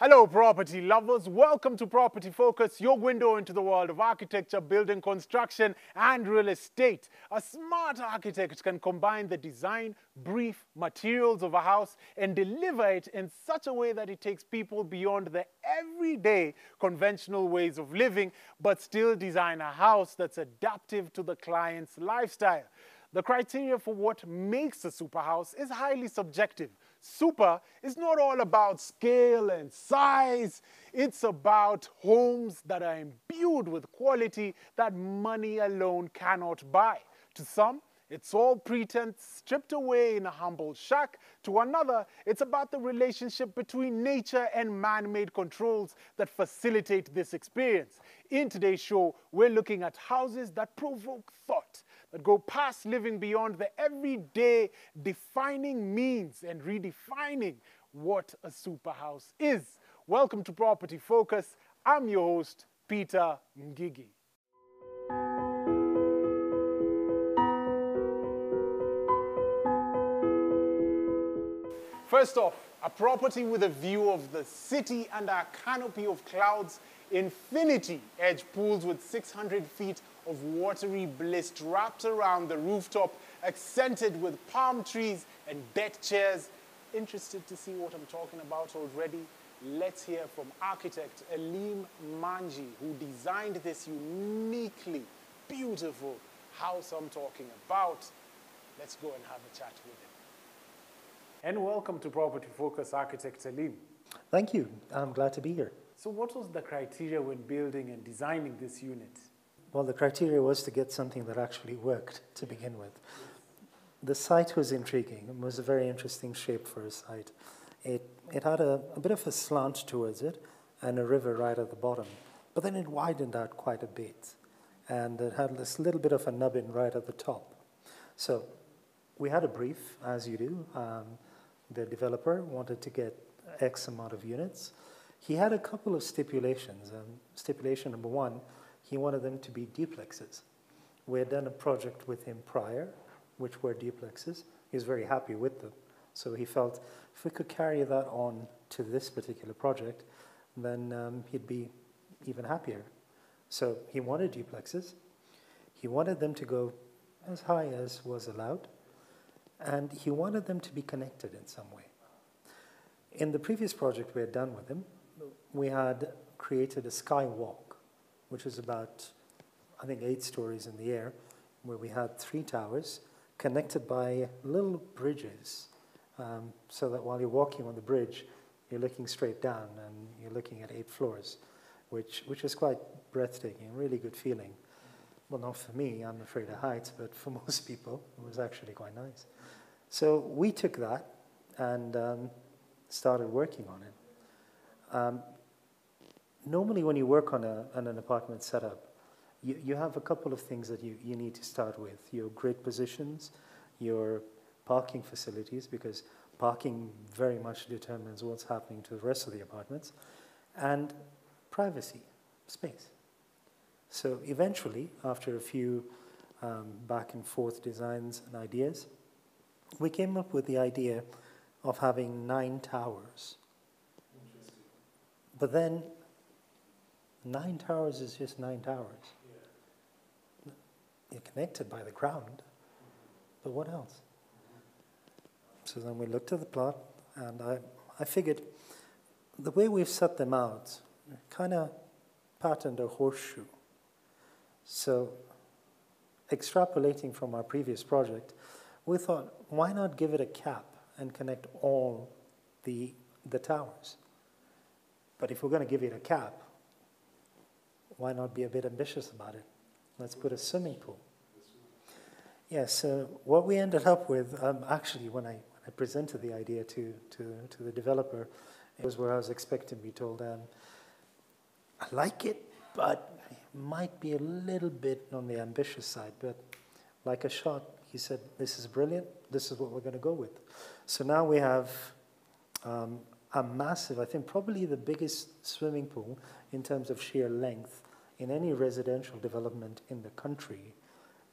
Hello, property lovers. Welcome to Property Focus, your window into the world of architecture, building construction, and real estate. A smart architect can combine the design, brief, materials of a house and deliver it in such a way that it takes people beyond the everyday conventional ways of living, but still design a house that's adaptive to the client's lifestyle. The criteria for what makes a super house is highly subjective. Super is not all about scale and size. It's about homes that are imbued with quality that money alone cannot buy. To some, it's all pretense stripped away in a humble shack. To another, it's about the relationship between nature and man-made controls that facilitate this experience. In today's show, we're looking at houses that provoke thought, that go past living beyond the everyday, defining means and redefining what a super house is. Welcome to Property Focus. I'm your host, Peter Ngigi. First off, a property with a view of the city and a canopy of clouds, infinity edge pools with 600 feet of watery bliss wrapped around the rooftop, accented with palm trees and deck chairs. Interested to see what I'm talking about already? Let's hear from architect Aleem Manji, who designed this uniquely beautiful house I'm talking about. Let's go and have a chat with him. And welcome to Property Focus, architect Aleem. Thank you. I'm glad to be here. So what was the criteria when building and designing this unit? Well, the criteria was to get something that actually worked to begin with. The site was intriguing. It was a very interesting shape for a site. It had a bit of a slant towards it and a river right at the bottom. But then it widened out quite a bit. And it had this little bit of a nubbin right at the top. So we had a brief, as you do. The developer wanted to get X amount of units. He had a couple of stipulations. Stipulation number one, he wanted them to be duplexes. We had done a project with him prior, which were duplexes. He was very happy with them. So he felt if we could carry that on to this particular project, then he'd be even happier. So he wanted duplexes. He wanted them to go as high as was allowed. And he wanted them to be connected in some way. In the previous project we had done with him, we had created a skywalk, which is about, I think, 8 stories in the air, where we had 3 towers connected by little bridges, so that while you're walking on the bridge, you're looking straight down and you're looking at 8 floors, which is quite breathtaking, really good feeling. Well, not for me, I'm afraid of heights, but for most people, it was actually quite nice. So we took that and started working on it. Normally when you work on an apartment setup, you have a couple of things that you need to start with. Your grid positions, your parking facilities, because parking very much determines what's happening to the rest of the apartments, and privacy, space. So eventually, after a few back and forth designs and ideas, we came up with the idea of having 9 towers. Interesting. But then 9 towers is just 9 towers. Yeah. You're connected by the ground, but what else? So then we looked at the plot, and I figured the way we've set them out, kind of patterned a horseshoe. So extrapolating from our previous project, we thought, why not give it a cap and connect all the towers? But if we're going to give it a cap, why not be a bit ambitious about it? Let's put a swimming pool. Yes, so what we ended up with, actually, when I presented the idea to the developer, it was where I was expecting to be told, I like it, but it might be a little bit on the ambitious side. But like a shot, he said, this is brilliant, this is what we're going to go with. So now we have a massive, I think probably the biggest swimming pool in terms of sheer length in any residential development in the country.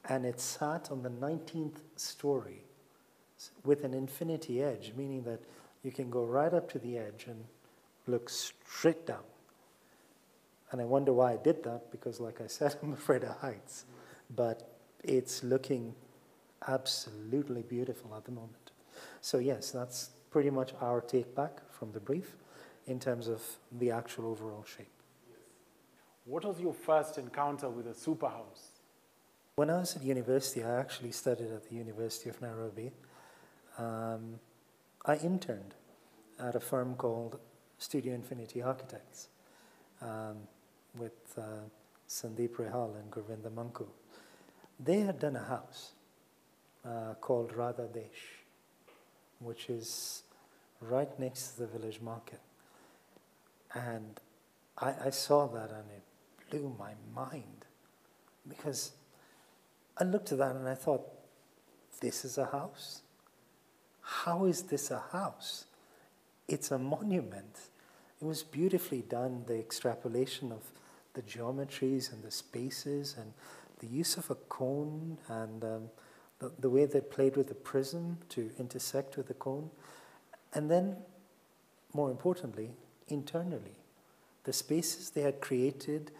And it sat on the 19th story with an infinity edge, meaning that you can go right up to the edge and look straight down. And I wonder why I did that, because like I said, I'm afraid of heights. But it's looking absolutely beautiful at the moment. So yes, that's pretty much our take back from the brief in terms of the actual overall shape. What was your first encounter with a superhouse? When I was at university, I actually studied at the University of Nairobi. I interned at a firm called Studio Infinity Architects with Sandeep Rehal and Gurvinder Manku. They had done a house called Radha Desh, which is right next to the village market. And I saw that and it blew my mind, because I looked at that and I thought, this is a house? How is this a house? It's a monument. It was beautifully done, the extrapolation of the geometries and the spaces and the use of a cone and the way they played with the prism to intersect with the cone. And then, more importantly, internally, the spaces they had created.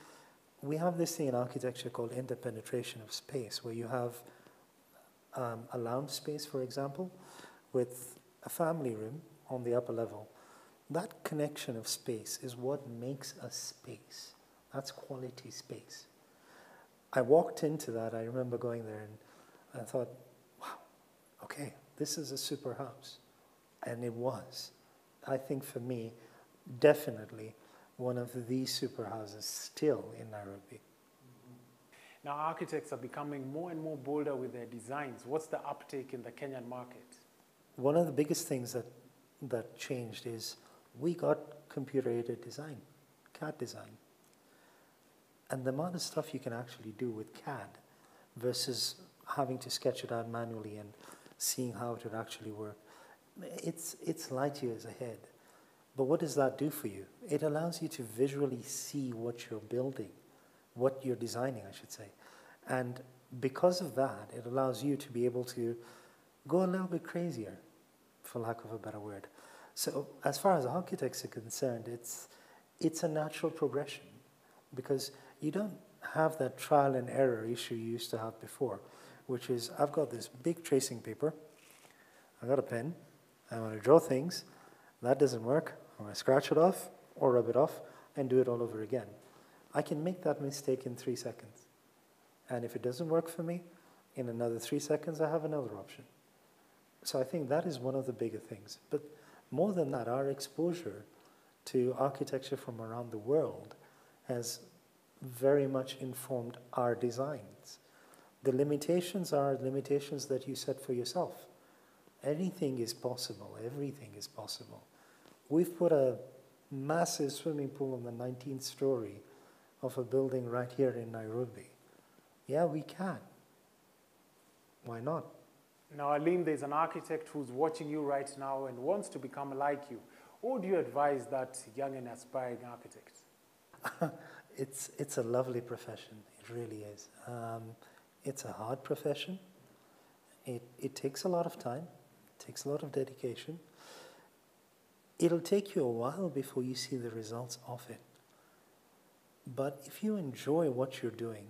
We have this thing in architecture called interpenetration of space, where you have a lounge space, for example, with a family room on the upper level. That connection of space is what makes a space. That's quality space. I walked into that, I remember going there and I thought, wow, okay, this is a super house. And it was. I think for me, definitely one of the super houses still in Nairobi. Now, architects are becoming more and more bolder with their designs. What's the uptake in the Kenyan market? One of the biggest things that changed is we got computer-aided design, CAD design. And the amount of stuff you can actually do with CAD versus having to sketch it out manually and seeing how it would actually work, it's light years ahead. But what does that do for you? It allows you to visually see what you're building, what you're designing, I should say. And because of that, it allows you to be able to go a little bit crazier, for lack of a better word. So as far as architects are concerned, it's a natural progression, because you don't have that trial and error issue you used to have before, which is, I've got this big tracing paper, I've got a pen, I want to draw things, that doesn't work, I'm going to scratch it off or rub it off and do it all over again. I can make that mistake in 3 seconds. And if it doesn't work for me, in another 3 seconds, I have another option. So I think that is one of the bigger things. But more than that, our exposure to architecture from around the world has very much informed our designs. The limitations are limitations that you set for yourself. Anything is possible. Everything is possible. We've put a massive swimming pool on the 19th story of a building right here in Nairobi. Yeah, we can. Why not? Now, Alim, there's an architect who's watching you right now and wants to become like you. What would you advise that young and aspiring architect? It's a lovely profession. It really is. It's a hard profession. It takes a lot of time. It takes a lot of dedication. It'll take you a while before you see the results of it. But if you enjoy what you're doing,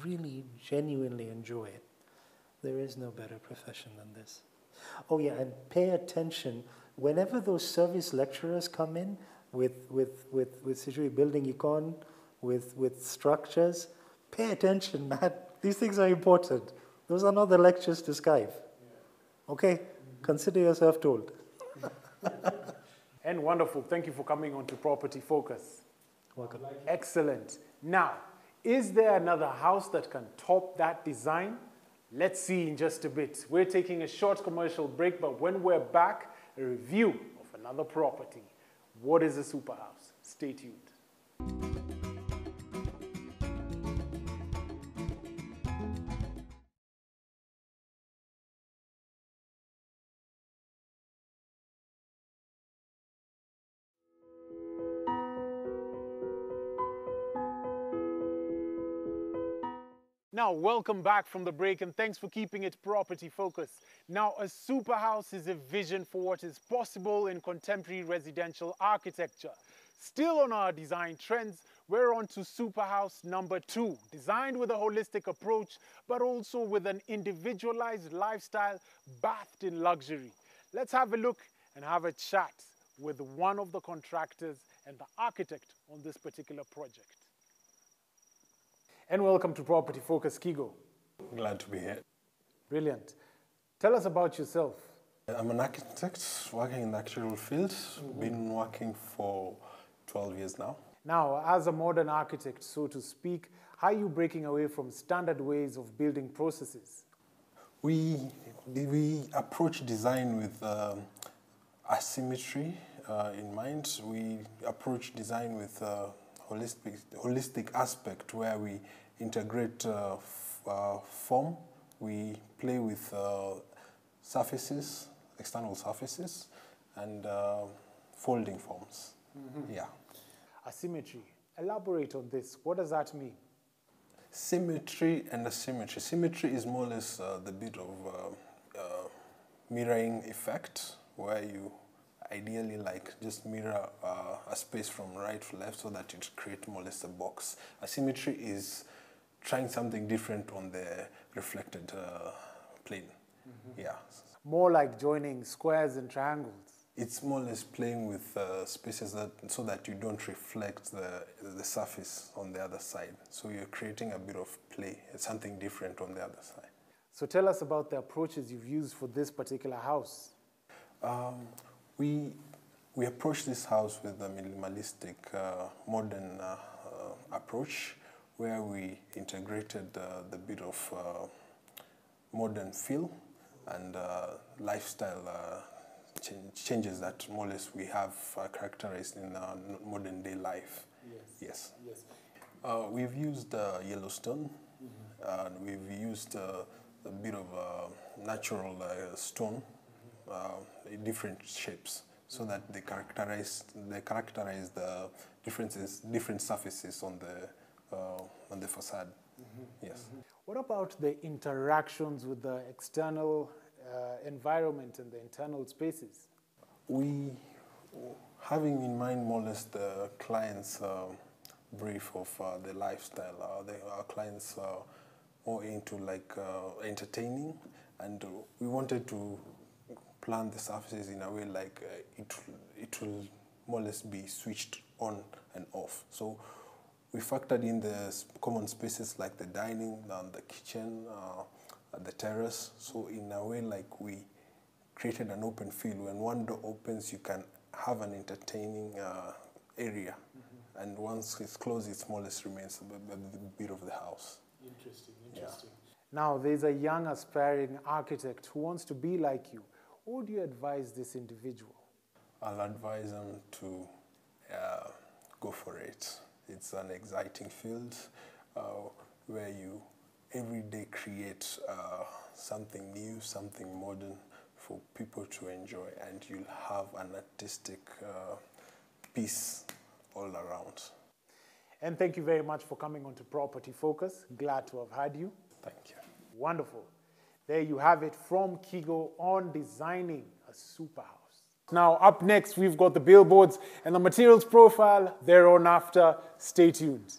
really genuinely enjoy it, there is no better profession than this. Oh yeah, and pay attention. Whenever those service lecturers come in with Sijui building econ, with structures, pay attention, man. These things are important. Those are not the lectures to Skype. Okay? Consider yourself told. And wonderful. Thank you for coming on to Property Focus. Welcome. Excellent. Now, is there another house that can top that design? Let's see in just a bit. We're taking a short commercial break, but when we're back, a review of another property. What is a super house? Stay tuned. Now, welcome back from the break and thanks for keeping it property focused. Now, a super house is a vision for what is possible in contemporary residential architecture. Still on our design trends, we're on to super house number 2, designed with a holistic approach, but also with an individualized lifestyle bathed in luxury. Let's have a look and have a chat with one of the contractors and the architect on this particular project. And welcome to Property Focus, Kigo. Glad to be here. Brilliant. Tell us about yourself. I'm an architect working in the architectural field. Been working for 12 years now. Now, as a modern architect, so to speak, how are you breaking away from standard ways of building processes? We approach design with asymmetry in mind. We approach design with holistic aspect where we integrate form. We play with surfaces, external surfaces, and folding forms. Yeah. Asymmetry. Elaborate on this. What does that mean? Symmetry and asymmetry. Symmetry is more or less the bit of mirroring effect where you ideally like just mirror a space from right to left so that it creates more or less a box. Asymmetry is trying something different on the reflected plane. Yeah. More like joining squares and triangles. It's more or less playing with spaces so that you don't reflect the surface on the other side. So you're creating a bit of play. It's something different on the other side. So tell us about the approaches you've used for this particular house. We approached this house with a minimalistic, modern approach where we integrated the bit of modern feel and lifestyle changes that more or less we have characterized in our modern day life. Yes. We've used Yellowstone, and we've used a bit of natural stone in different shapes, so that they characterize the different surfaces on the facade. Yes. What about the interactions with the external environment and the internal spaces? We, having in mind more or less the client's brief of the lifestyle, our clients are more into like entertaining, and we wanted to plan the surfaces in a way like it will more or less be switched on and off. So we factored in the common spaces like the dining, the kitchen, the terrace. So in a way like we created an open field. When one door opens, you can have an entertaining area. And once it's closed, it more or less remains a bit of the house. Interesting. Yeah. Now, there's a young aspiring architect who wants to be like you. What would you advise this individual? I'll advise them to go for it. It's an exciting field where you every day create something new, something modern for people to enjoy, and you'll have an artistic piece all around. And thank you very much for coming on to Property Focus. Glad to have had you. Thank you. Wonderful. There you have it from Kigo on designing a super house. Now, up next, we've got the billboards and the materials profile. Thereon after. Stay tuned.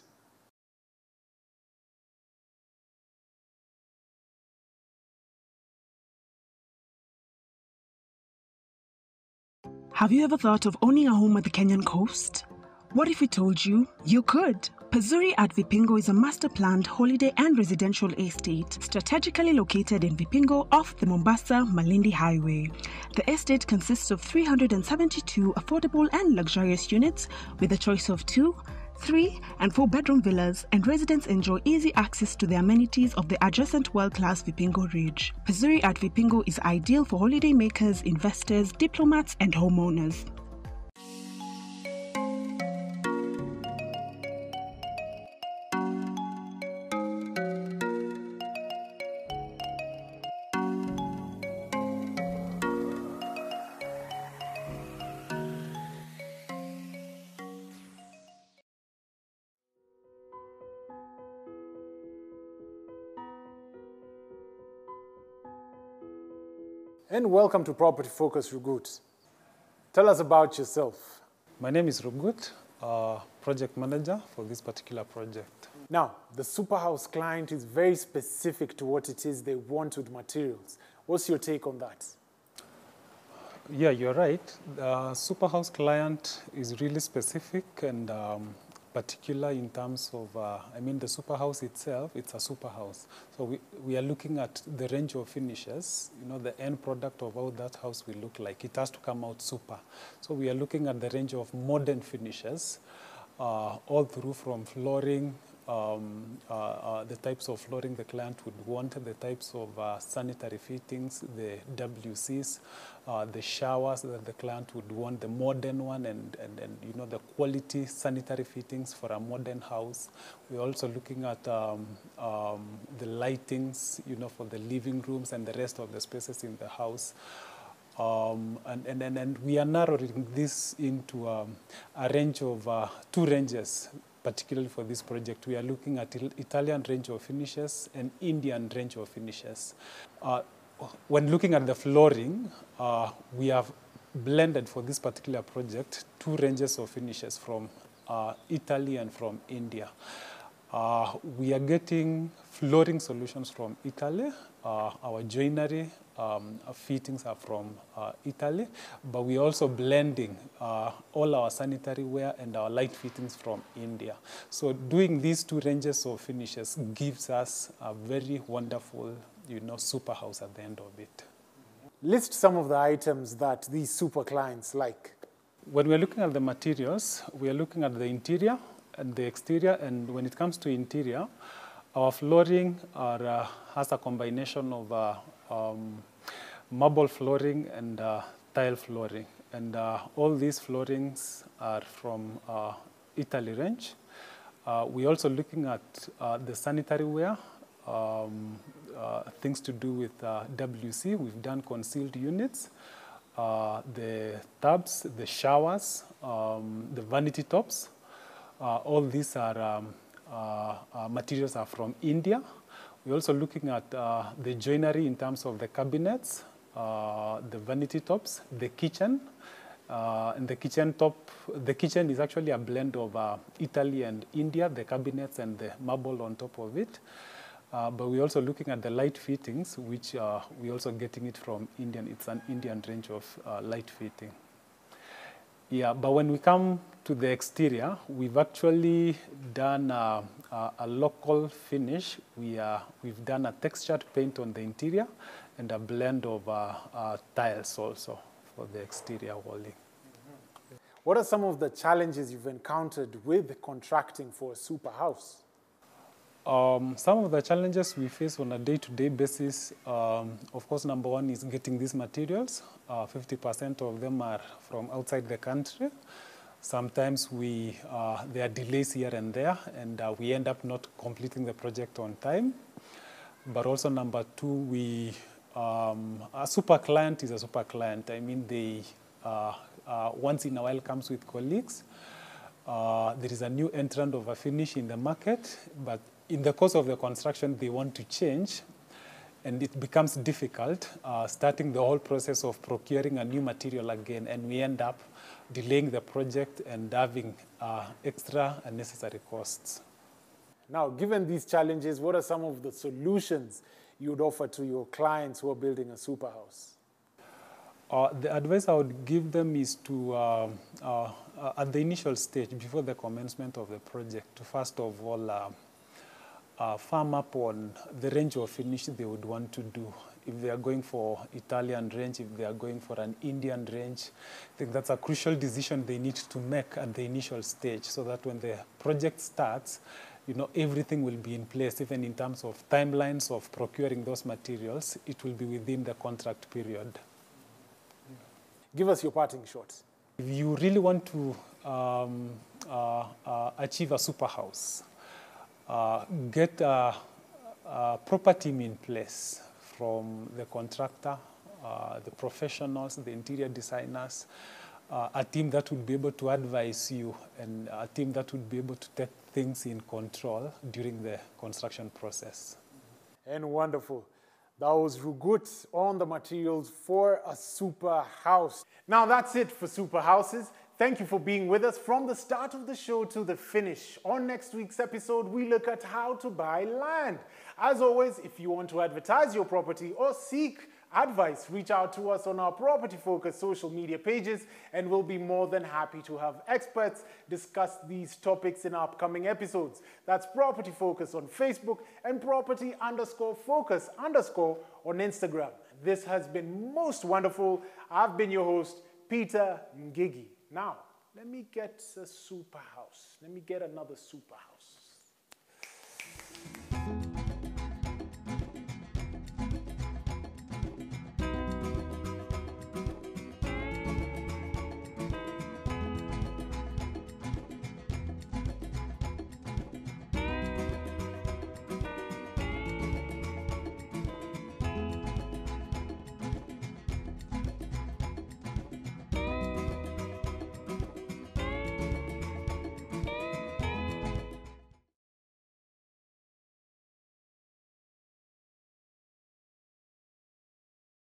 Have you ever thought of owning a home at the Kenyan coast? What if we told you you could? Pazuri at Vipingo is a master-planned holiday and residential estate strategically located in Vipingo off the Mombasa-Malindi Highway. The estate consists of 372 affordable and luxurious units with a choice of 2, 3, and 4-bedroom villas, and residents enjoy easy access to the amenities of the adjacent world-class Vipingo Ridge. Pazuri at Vipingo is ideal for holidaymakers, investors, diplomats, and homeowners. And welcome to Property Focus, Rugut. Tell us about yourself. My name is Rugut, project manager for this particular project. Now, the Superhouse client is very specific to what it is they want with materials. What's your take on that? Yeah, you're right. The Superhouse client is really specific and particular in terms of, the Superhouse itself, it's a Superhouse. So we are looking at the range of finishes, the end product of how that house will look like. It has to come out super. So we are looking at the range of modern finishes, all through from flooring, the types of flooring the client would want, the types of sanitary fittings, the WCs, the showers that the client would want, the modern one, and the quality sanitary fittings for a modern house. We're also looking at the lightings, for the living rooms and the rest of the spaces in the house. And we are narrowing this into a range of two ranges. Particularly for this project, we are looking at Italian range of finishes and Indian range of finishes. When looking at the flooring, we have blended for this particular project two ranges of finishes from Italy and from India. We are getting flooring solutions from Italy. Our joinery fittings are from Italy, but we're also blending all our sanitary ware and our light fittings from India. So doing these two ranges of finishes gives us a very wonderful, super house at the end of it. List some of the items that these super clients like. When we're looking at the materials, we are looking at the interior and the exterior, and when it comes to interior, our flooring has a combination of marble flooring and tile flooring. And all these floorings are from Italy range. We're also looking at the sanitary ware, things to do with WC. We've done concealed units, the tubs, the showers, the vanity tops. All these are materials are from India. We're also looking at the joinery in terms of the cabinets, the vanity tops, the kitchen. And the kitchen is actually a blend of Italy and India, the cabinets and the marble on top of it. But we're also looking at the light fittings, which we're also getting it from Indian. It's an Indian range of light fitting. Yeah, but when we come to the exterior, we've actually done a local finish. We've done a textured paint on the interior and a blend of tiles also for the exterior walling. What are some of the challenges you've encountered with contracting for a super house? Some of the challenges we face on a day-to-day basis, of course, number one is getting these materials. 50% of them are from outside the country. Sometimes there are delays here and there, and we end up not completing the project on time. But also number two, a super client is a super client. I mean, they once in a while comes with colleagues. There is a new entrant of a finish in the market, but in the course of the construction, they want to change, and it becomes difficult starting the whole process of procuring a new material again, and we end up delaying the project and having extra unnecessary costs. Now, given these challenges, what are some of the solutions you would offer to your clients who are building a super house? The advice I would give them is to, at the initial stage, before the commencement of the project, to first of all firm up on the range of finish they would want to do. If they are going for Italian range, if they are going for an Indian range, I think that's a crucial decision they need to make at the initial stage, so that when the project starts, everything will be in place, even in terms of timelines of procuring those materials. It will be within the contract period. Give us your parting shot. If you really want to achieve a super house, get a proper team in place from the contractor, the professionals, the interior designers, a team that would be able to advise you, and a team that would be able to take things in control during the construction process. And wonderful. That was Rugut on the materials for a super house. Now that's it for super houses. Thank you for being with us from the start of the show to the finish. On next week's episode, we look at how to buy land. As always, if you want to advertise your property or seek advice, reach out to us on our Property Focus social media pages, and we'll be more than happy to have experts discuss these topics in upcoming episodes. That's Property Focus on Facebook and Property_Focus_ on Instagram. This has been most wonderful. I've been your host, Peter Ngigi. Now, let me get a super house. Let me get another super house.